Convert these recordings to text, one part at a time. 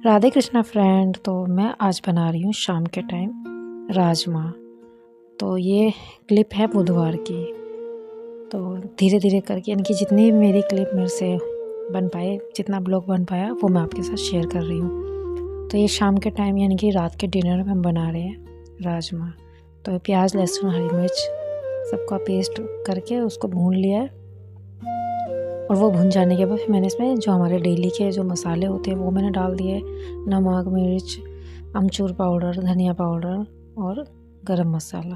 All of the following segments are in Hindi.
राधे कृष्णा फ्रेंड। तो मैं आज बना रही हूँ शाम के टाइम राजमा। तो ये क्लिप है बुधवार की। तो धीरे धीरे करके यानी कि जितनी मेरी क्लिप मेरे से बन पाए, जितना ब्लॉग बन पाया वो मैं आपके साथ शेयर कर रही हूँ। तो ये शाम के टाइम यानी कि रात के डिनर में हम बना रहे हैं राजमा। तो प्याज, लहसुन, हरी मिर्च सबका पेस्ट करके उसको भून लिया है। और वो भुन जाने के बाद फिर मैंने इसमें जो हमारे डेली के जो मसाले होते हैं वो मैंने डाल दिए। नमक, मिर्च, अमचूर पाउडर, धनिया पाउडर और गरम मसाला।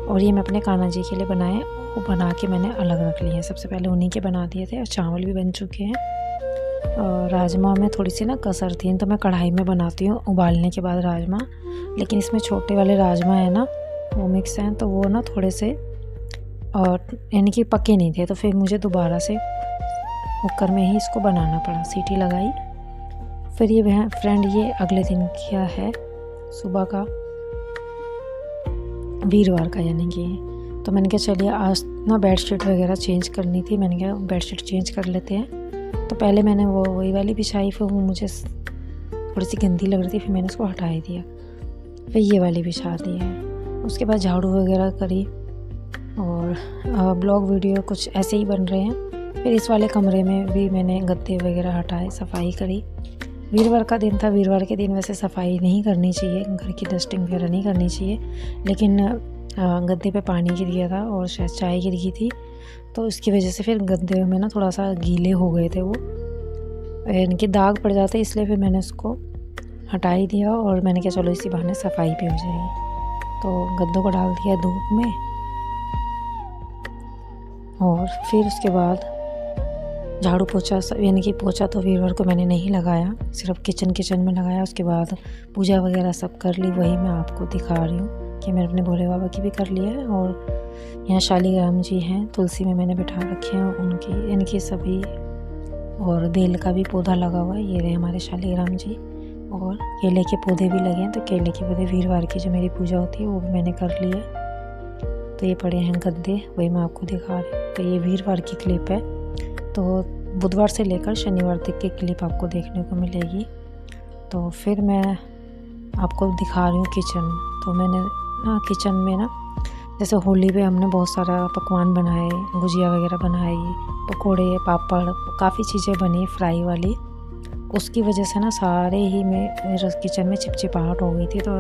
और ये मैं अपने कान्हा जी के लिए बनाए, वो बना के मैंने अलग रख लिए हैं। सबसे पहले उन्हीं के बना दिए थे और चावल भी बन चुके हैं। और राजमा में थोड़ी सी ना कसर थी, तो मैं कढ़ाई में बनाती हूँ उबालने के बाद राजमा। लेकिन इसमें छोटे वाले राजमा है ना, वो मिक्स हैं, तो वो ना थोड़े से और यानी कि पके नहीं थे। तो फिर मुझे दोबारा से कुकर में ही इसको बनाना पड़ा, सीटी लगाई। फिर ये फ्रेंड ये अगले दिन किया है, सुबह का वीरवार का यानी कि। तो मैंने कहा चलिए आज ना बेडशीट वगैरह चेंज करनी थी। मैंने कहा बेडशीट चेंज कर लेते हैं। तो पहले मैंने वो वही वाली बिछाई, फिर वो मुझे थोड़ी सी गंदी लग रही थी, फिर मैंने उसको हटा ही दिया। फिर ये वाली बिछा दी है। उसके बाद झाड़ू वगैरह करी और ब्लॉग वीडियो कुछ ऐसे ही बन रहे हैं। फिर इस वाले कमरे में भी मैंने गद्दे वगैरह हटाए, सफाई करी। वीरवार का दिन था। वीरवार के दिन वैसे सफाई नहीं करनी चाहिए, घर की डस्टिंग वगैरह नहीं करनी चाहिए, लेकिन गद्दे पे पानी गिर गया था और शायद चाय गिर गई थी, तो इसकी वजह से फिर गद्दे में ना थोड़ा सा गीले हो गए थे, वो यानी कि दाग पड़ जाते, इसलिए फिर मैंने उसको हटा ही दिया। और मैंने कहा चलो इसी बहाने सफाई भी हो जाएगी। तो गद्दों को डाल दिया धूप में। और फिर उसके बाद झाड़ू पोछा यानी कि पोछा तो वीरवार को मैंने नहीं लगाया, सिर्फ किचन में लगाया। उसके बाद पूजा वगैरह सब कर ली, वही मैं आपको दिखा रही हूँ कि मैंने अपने भोले बाबा की भी कर लिया है। और यहाँ शालीग्राम जी हैं, तुलसी में मैंने बिठा रखे हैं उनकी, यानी कि सभी। और बेल का भी पौधा लगा हुआ है, ये रहे हमारे शालीग्राम जी। और केले के पौधे भी लगे हैं, तो केले के पौधे वीरवार की जो मेरी पूजा होती है वो भी मैंने कर ली है। तो ये पड़े हैं गद्दे, वही मैं आपको दिखा रही हूँ। तो ये वीरवार की क्लिप है। तो बुधवार से लेकर शनिवार तक की क्लिप आपको देखने को मिलेगी। तो फिर मैं आपको दिखा रही हूँ किचन। तो मैंने ना किचन में ना, जैसे होली पे हमने बहुत सारा पकवान बनाए, गुजिया वगैरह बनाई, पकोड़े, पापड़, काफ़ी चीज़ें बनी फ्राई वाली। उसकी वजह से ना सारे ही मेरे किचन में चिपचिपाहट हो गई थी। तो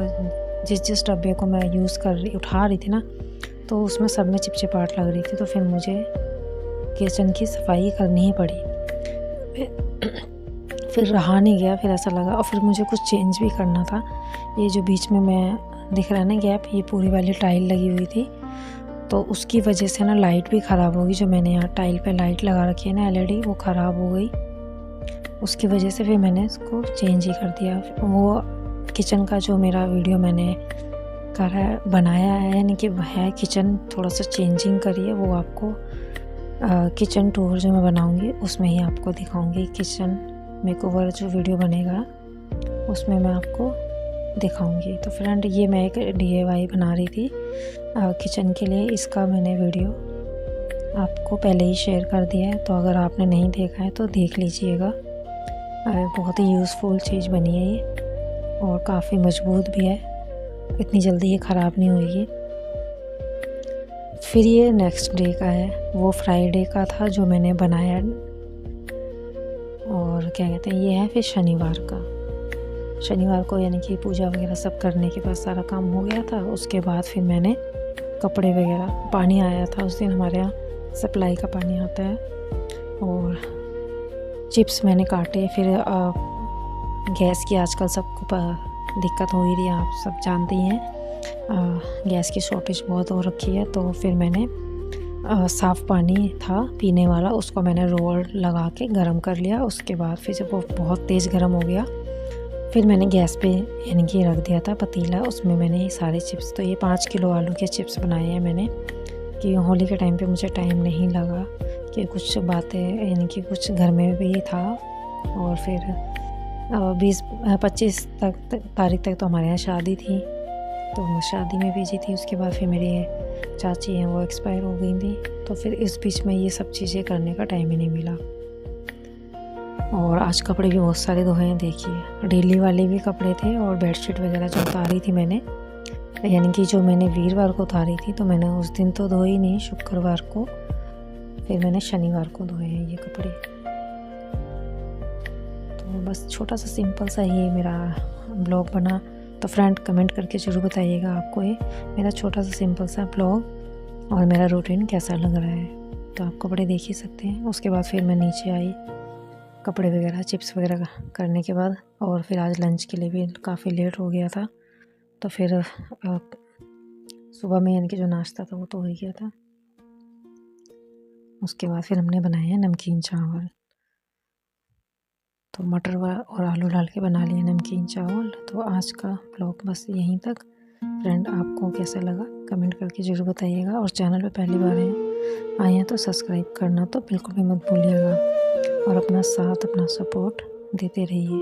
जिस डब्बे को मैं उठा रही थी ना, तो उसमें सब में चिपचिपाहट लग रही थी। तो फिर मुझे किचन की सफाई करनी ही पड़ी। फिर रहा नहीं गया, फिर ऐसा लगा। और फिर मुझे कुछ चेंज भी करना था। ये जो बीच में मैं दिख रहा है ना गैप, ये पूरी वाली टाइल लगी हुई थी, तो उसकी वजह से ना लाइट भी ख़राब होगी। जो मैंने यहाँ टाइल पे लाइट लगा रखी है ना LED, वो ख़राब हो गई। उसकी वजह से फिर मैंने इसको चेंज ही कर दिया। वो किचन का जो मेरा वीडियो मैंने बनाया है, यानी कि है किचन थोड़ा सा चेंजिंग करी है, वो आपको किचन टूर जो मैं बनाऊंगी उसमें ही आपको दिखाऊंगी। किचन मेकओवर जो वीडियो बनेगा उसमें मैं आपको दिखाऊंगी। तो फ्रेंड ये मैं एक DIY बना रही थी किचन के लिए। इसका मैंने वीडियो आपको पहले ही शेयर कर दिया है, तो अगर आपने नहीं देखा है तो देख लीजिएगा। बहुत ही यूज़फुल चीज़ बनी है ये, और काफ़ी मजबूत भी है, इतनी जल्दी ये ख़राब नहीं होगी। फिर ये नेक्स्ट डे का है, वो फ्राइडे का था जो मैंने बनाया। और क्या कहते हैं, ये है फिर शनिवार का। शनिवार को यानी कि पूजा वगैरह सब करने के बाद सारा काम हो गया था। उसके बाद फिर मैंने कपड़े वगैरह, पानी आया था उस दिन, हमारे यहाँ सप्लाई का पानी आता है। और चिप्स मैंने काटे। फिर गैस की आजकल सबको दिक्कत हो ही रही है, आप सब जानते ही हैं। गैस की शॉर्टेज बहुत हो रखी है। तो फिर मैंने साफ़ पानी था पीने वाला, उसको मैंने रोल लगा के गरम कर लिया। उसके बाद फिर जब वो बहुत तेज़ गरम हो गया, फिर मैंने गैस पे यानी कि रख दिया था पतीला, उसमें मैंने ये सारे चिप्स, तो ये 5 किलो आलू के चिप्स बनाए हैं मैंने। कि होली के टाइम पे मुझे टाइम नहीं लगा, कि कुछ बातें यानी कि कुछ घर में भी था। और फिर 20-25 तारीख तक तो हमारे यहाँ शादी थी, तो मैं शादी में बिजी थी। उसके बाद फिर मेरी चाची हैं, वो एक्सपायर हो गई थी। तो फिर इस बीच में ये सब चीज़ें करने का टाइम ही नहीं मिला। और आज कपड़े भी बहुत सारे धोए हैं। देखिए डेली वाले भी कपड़े थे और बेडशीट वगैरह जो उतारी थी मैंने, यानी कि जो मैंने वीरवार को उतारी थी, तो मैंने उस दिन तो धोई नहीं, शुक्रवार को, फिर मैंने शनिवार को धोए हैं ये कपड़े। तो बस छोटा सा सिंपल सा ये मेरा ब्लॉग बना। तो फ्रेंड कमेंट करके ज़रूर बताइएगा आपको ये मेरा छोटा सा सिंपल सा ब्लॉग और मेरा रूटीन कैसा लग रहा है। तो आप कपड़े देख ही सकते हैं। उसके बाद फिर मैं नीचे आई कपड़े वगैरह चिप्स वगैरह करने के बाद, और फिर आज लंच के लिए भी काफ़ी लेट हो गया था। तो फिर सुबह में यानी कि जो नाश्ता था वो तो हो ही गया था। उसके बाद फिर हमने बनाए हैं नमकीन चावल। तो मटर और आलू डाल के बना लिए नमकीन चावल। तो आज का ब्लॉग बस यहीं तक। फ्रेंड आपको कैसा लगा कमेंट करके ज़रूर बताइएगा, और चैनल पे पहली बार आए हैं तो सब्सक्राइब करना तो बिल्कुल भी मत भूलिएगा, और अपना साथ अपना सपोर्ट देते रहिए।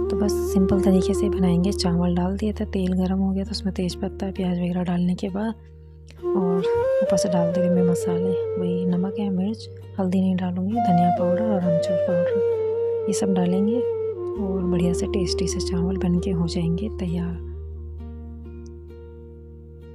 तो बस सिंपल तरीके से बनाएंगे। चावल डाल दिए थे, तेल गर्म हो गया तो उसमें तेज़पत्ता प्याज वगैरह डालने के बाद, और ऊपर से डाल देंगे मैं मसाले, वही नमक है, मिर्च, हल्दी नहीं डालूँगी, धनिया पाउडर और अमचूर पाउडर ये सब डालेंगे, और बढ़िया से टेस्टी से चावल बन के हो जाएंगे तैयार।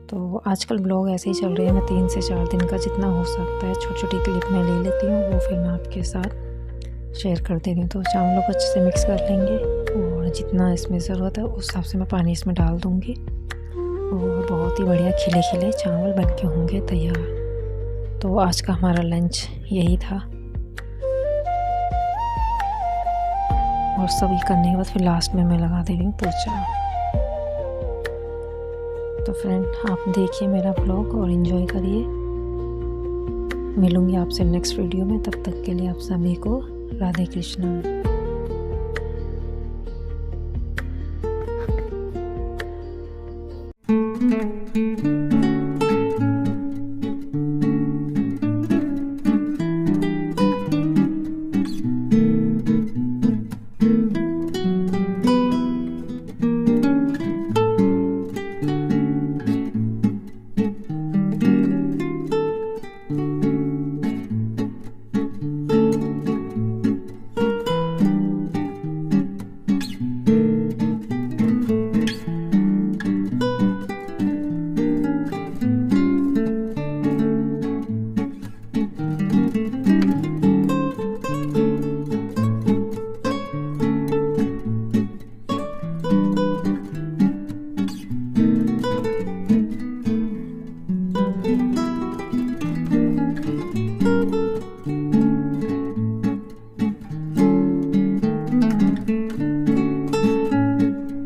तो आजकल ब्लॉग ऐसे ही चल रहे हैं। मैं 3 से 4 दिन का जितना हो सकता है छोटी छोटी क्लिप मैं ले लेती हूँ, वो फिर मैं आपके साथ शेयर कर दे रही हूँ। तो चावलों को अच्छे से मिक्स कर लेंगे, और जितना इसमें ज़रूरत है उस हिसाब से मैं पानी इसमें डाल दूँगी, और बहुत ही बढ़िया खिले खिले चावल बन के होंगे तैयार। तो आज का हमारा लंच यही था। और सभी करने के बाद फिर लास्ट में मैं लगा दे रही हूँ पोछा। तो फ्रेंड आप देखिए मेरा ब्लॉग और एंजॉय करिए। मिलूँगी आपसे नेक्स्ट वीडियो में, तब तक के लिए आप सभी को राधे कृष्णा।